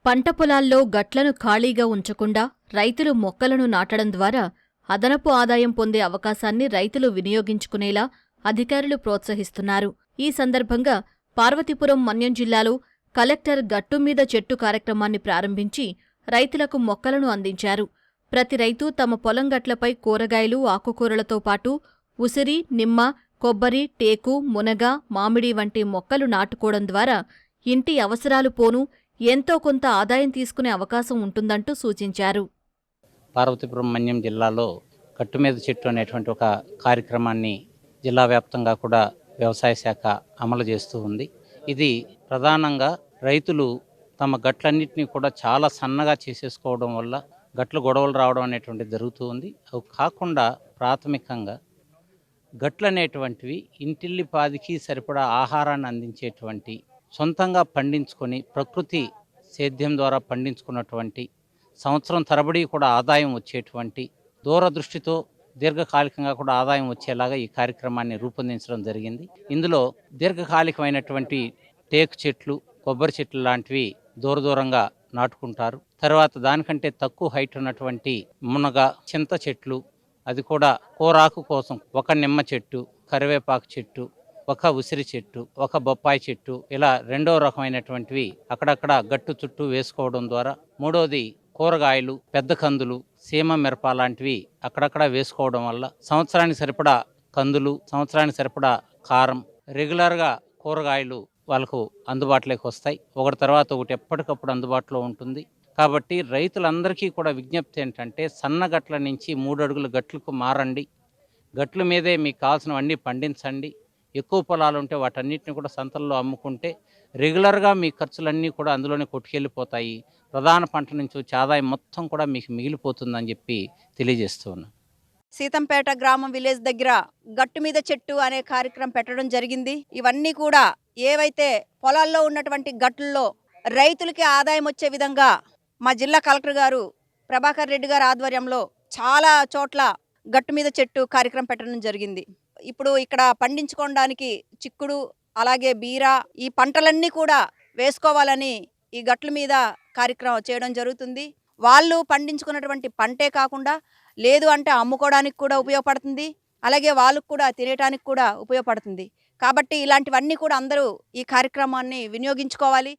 పంట పొలాల్లో గట్లను ఖాళీగా ఉంచకుండా రైతులు మొక్కలను నాటడం ద్వారా అదనపు ఆదాయం పొందే అవకాశాన్ని రైతులు వినియోగించుకునేలా అధికారులు ప్రోత్సహిస్తున్నారు. ఈ సందర్భంగా పార్వతీపురం మన్యం జిల్లాలో కలెక్టర్ గట్టుమీద చెట్టు కార్యక్రమాన్ని ప్రారంభించి రైతులకు మొక్కలను అందించారు. ప్రతి రైతు తమ పొలం గట్లపై కూరగాయలు, ఆకుకూరలతో పాటు ఉసిరి, నిమ్మ, కొబ్బరి, టేకు, మునగ, మామిడి వంటి మొక్కలు నాటుకోవడం ద్వారా ఇంటి అవసరాలు పోను ఎంతో కొంత ఆదాయం తీసుకునే అవకాశం ఉంటుందంటూ సూచించారు. పార్వతీపురం మన్యం జిల్లాలో గట్టుమీద చెట్టు అనేటువంటి ఒక కార్యక్రమాన్ని జిల్లా వ్యాప్తంగా కూడా వ్యవసాయ శాఖ అమలు చేస్తూ ఉంది. ఇది ప్రధానంగా రైతులు తమ గట్లన్నింటినీ కూడా చాలా సన్నగా చేసేసుకోవడం వల్ల గట్లు గొడవలు రావడం అనేటువంటిది జరుగుతూ ఉంది. అవి కాకుండా ప్రాథమికంగా గట్లు అనేటువంటివి ఇంటిల్లిపాదికి సరిపడా ఆహారాన్ని అందించేటువంటి, సొంతంగా పండించుకొని ప్రకృతి సేద్యం ద్వారా పండించుకున్నటువంటి, సంవత్సరం తరబడి కూడా ఆదాయం వచ్చేటువంటి, దూరదృష్టితో దీర్ఘకాలికంగా కూడా ఆదాయం వచ్చేలాగా ఈ కార్యక్రమాన్ని రూపొందించడం జరిగింది. ఇందులో దీర్ఘకాలికమైనటువంటి టేకు చెట్లు, కొబ్బరి చెట్లు లాంటివి దూరంగా నాటుకుంటారు. తర్వాత దానికంటే తక్కువ హైట్ ఉన్నటువంటి మునగ, చింత చెట్లు, అది కూడా కూరాకు కోసం ఒక నిమ్మ చెట్టు, కరివేపాకు చెట్టు, ఒక ఉసిరి చెట్టు, ఒక బొప్పాయి చెట్టు, ఇలా రెండో రకమైనటువంటివి అక్కడక్కడ గట్టు చుట్టూ వేసుకోవడం ద్వారా, మూడోది కూరగాయలు, పెద్ద కందులు, సీమ మిరప లాంటివి అక్కడక్కడ వేసుకోవడం వల్ల సంవత్సరానికి సరిపడా కందులు, సంవత్సరానికి సరిపడా కారం, రెగ్యులర్గా కూరగాయలు వాళ్ళకు అందుబాటులోకి వస్తాయి. ఒకటి తర్వాత ఒకటి ఎప్పటికప్పుడు అందుబాటులో ఉంటుంది. కాబట్టి రైతులందరికీ కూడా విజ్ఞప్తి ఏంటంటే, సన్న గట్ల నుంచి 3 అడుగుల గట్లకు మారండి. గట్ల మీదే మీకు కావాల్సినవన్నీ పండించండి. ఎక్కువ పొలాలు ఉంటే వాటన్నిటిని కూడా సంతల్లో అమ్ముకుంటే రెగ్యులర్గా మీ ఖర్చులన్నీ కూడా అందులోనే కొట్టుకెళ్ళిపోతాయి. ప్రధాన పంట నుంచి వచ్చే ఆదాయం మొత్తం కూడా మీకు మిగిలిపోతుందని చెప్పి తెలియజేస్తూ ఉన్నాను. సీతంపేట గ్రామం విలేజ్ దగ్గర గట్టు మీద చెట్టు అనే కార్యక్రమం పెట్టడం జరిగింది. ఇవన్నీ కూడా ఏవైతే పొలాల్లో ఉన్నటువంటి గట్లలో రైతులకి ఆదాయం వచ్చే విధంగా మా జిల్లా కలెక్టర్ గారు ప్రభాకర్ రెడ్డి గారి ఆధ్వర్యంలో చాలా చోట్ల గట్టు మీద చెట్టు కార్యక్రమం పెట్టడం జరిగింది. ఇప్పుడు ఇక్కడ పండించుకోవడానికి చిక్కుడు, అలాగే బీర, ఈ పంటలన్నీ కూడా వేసుకోవాలని ఈ గట్ల మీద కార్యక్రమం చేయడం జరుగుతుంది. వాళ్ళు పండించుకున్నటువంటి పంటే కాకుండా లేదు అంటే అమ్ముకోవడానికి కూడా ఉపయోగపడుతుంది, అలాగే వాళ్ళకు కూడా తినేయడానికి కూడా ఉపయోగపడుతుంది. కాబట్టి ఇలాంటివన్నీ కూడా అందరూ ఈ కార్యక్రమాన్ని వినియోగించుకోవాలి.